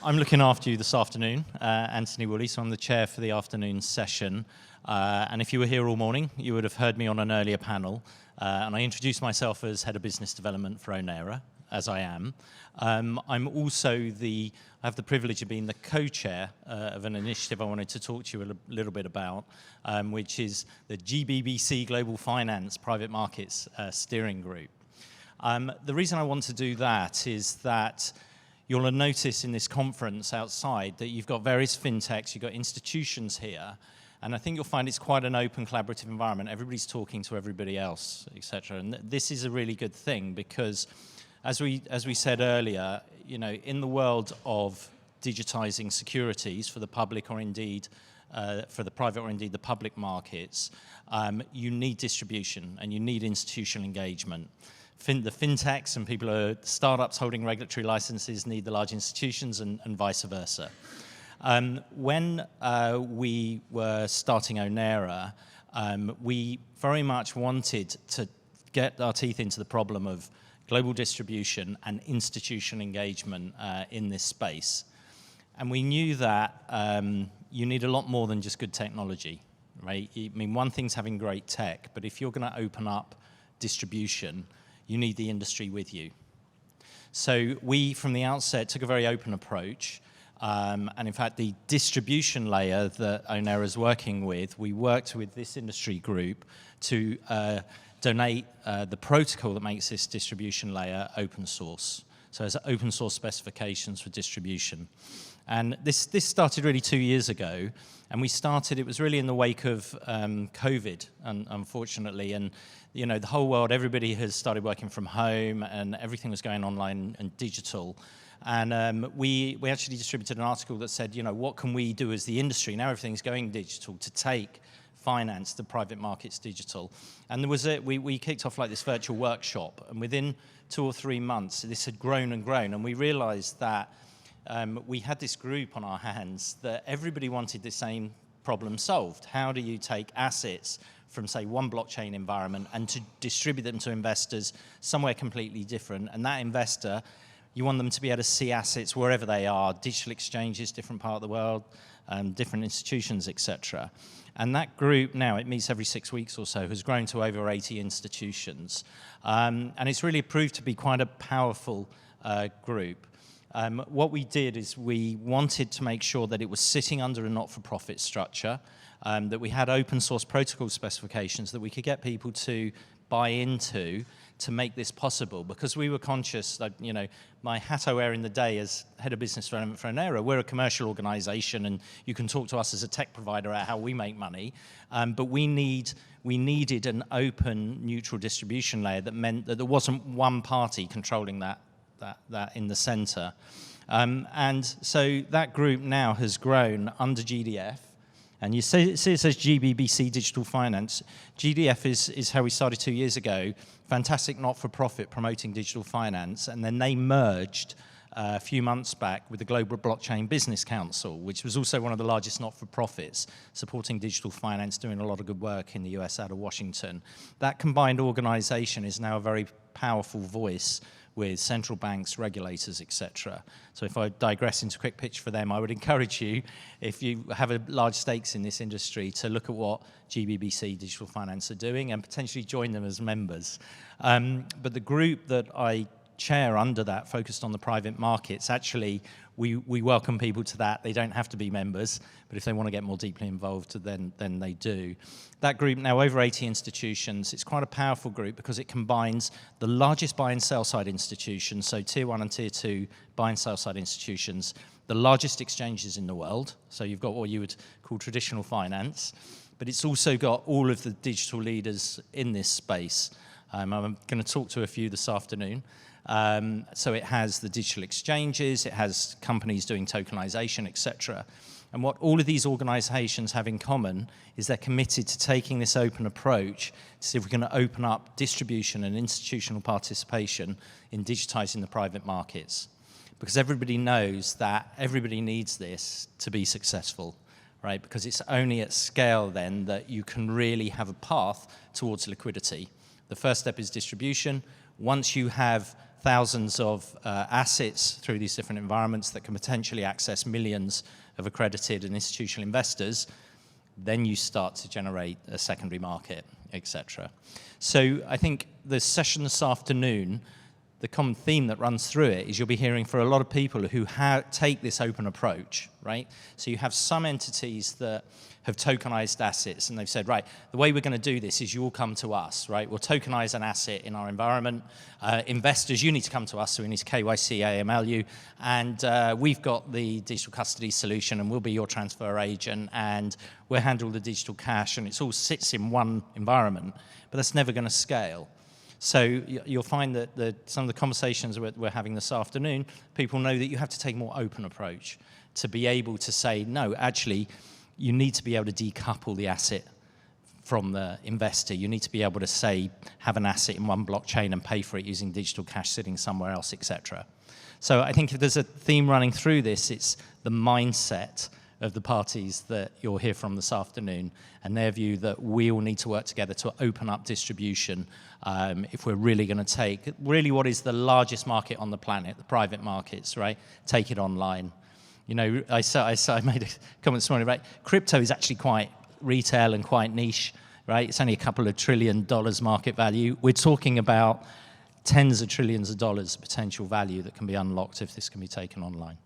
I'm looking after you this afternoon, Anthony Woolley, so I'm the chair for the afternoon session. And if you were here all morning, you would have heard me on an earlier panel. And I introduced myself as Head of Business Development for Onera, as I am. I'm also I have the privilege of being the co-chair of an initiative I wanted to talk to you a little bit about, which is the GBBC Global Finance Private Markets Steering Group. The reason I want to do that is that you'll have noticed in this conference outside that you've got various fintechs, you've got institutions here, and I think you'll find it's quite an open collaborative environment. Everybody's talking to everybody else, etc. And this is a really good thing because, as we said earlier, you know, in the world of digitizing securities for the public or indeed for the private or indeed the public markets, you need distribution and you need institutional engagement. The fintechs and startups holding regulatory licenses need the large institutions and vice versa. When we were starting Onera, we very much wanted to get our teeth into the problem of global distribution and institutional engagement in this space. And we knew that you need a lot more than just good technology, right? I mean, one thing's having great tech, but if you're going to open up distribution, you need the industry with you. So we, from the outset, took a very open approach. And in fact, the distribution layer that Onera is working with, we worked with this industry group to donate the protocol that makes this distribution layer open source. So it's open source specifications for distribution. And this started really 2 years ago. And it was really in the wake of COVID, unfortunately. And you know, the whole world, everybody has started working from home and everything was going online and digital. And we actually distributed an article that said, you know, what can we do as the industry, now everything's going digital, to take finance, the private markets digital. And we kicked off like this virtual workshop, and within 2 or 3 months, this had grown and grown, and we realized that we had this group on our hands that everybody wanted the same problem solved. How do you take assets from, say, one blockchain environment and to distribute them to investors somewhere completely different? And that investor, you want them to be able to see assets wherever they are, digital exchanges, different part of the world, different institutions, etc. And that group now, it meets every 6 weeks or so, has grown to over 80 institutions. And it's really proved to be quite a powerful group. What we did is we wanted to make sure that it was sitting under a not-for-profit structure, that we had open source protocol specifications that we could get people to buy into to make this possible, because we were conscious that, you know, my hat I wear in the day as Head of Business Development for Onera, we're a commercial organization and you can talk to us as a tech provider at how we make money, but we needed an open, neutral distribution layer that meant that there wasn't one party controlling that in the center. And so that group now has grown under GDF. And you see it says GBBC Digital Finance. GDF is how we started 2 years ago, fantastic not-for-profit promoting digital finance, and then they merged a few months back with the Global Blockchain Business Council, which was also one of the largest not-for-profits supporting digital finance, doing a lot of good work in the US out of Washington. That combined organization is now a very powerful voice with central banks, regulators, etc. So if I digress into a quick pitch for them, I would encourage you, if you have a large stakes in this industry, to look at what GBBC Digital Finance are doing and potentially join them as members. But the group that I chair under that, focused on the private markets, actually we welcome people to that. They don't have to be members, but if they want to get more deeply involved, then they do. That group, now over 80 institutions, it's quite a powerful group because it combines the largest buy and sell side institutions, so tier 1 and tier 2 buy and sell side institutions, the largest exchanges in the world, so you've got what you would call traditional finance, but it's also got all of the digital leaders in this space. I'm going to talk to a few this afternoon. So it has the digital exchanges, it has companies doing tokenization, etc. And what all of these organizations have in common is they're committed to taking this open approach to see if we can open up distribution and institutional participation in digitizing the private markets. Because everybody knows that everybody needs this to be successful, right? Because it's only at scale then that you can really have a path towards liquidity. The first step is distribution. Once you have thousands of assets through these different environments that can potentially access millions of accredited and institutional investors, then you start to generate a secondary market, etc. So I think the session this afternoon, the common theme that runs through it is you'll be hearing for a lot of people who take this open approach, right? So you have some entities that have tokenized assets, and they've said, right, the way we're going to do this is you all come to us, right? We'll tokenize an asset in our environment. Investors, you need to come to us, so we need to KYC, AML you, and we've got the digital custody solution, and we'll be your transfer agent, and we'll handle the digital cash, and it all sits in one environment, but that's never going to scale. So you'll find that some of the conversations we're having this afternoon, people know that you have to take a more open approach to be able to say, no, actually, you need to be able to decouple the asset from the investor. You need to be able to say, have an asset in one blockchain and pay for it using digital cash sitting somewhere else, etc. So I think if there's a theme running through this, it's the mindset of the parties that you'll hear from this afternoon, and their view that we all need to work together to open up distribution if we're really going to take really what is the largest market on the planet, the private markets, right? Take it online. You know, I made a comment this morning, right? Crypto is actually quite retail and quite niche, right? It's only a couple of $1 trillion market value. We're talking about tens of trillions of dollars potential value that can be unlocked if this can be taken online.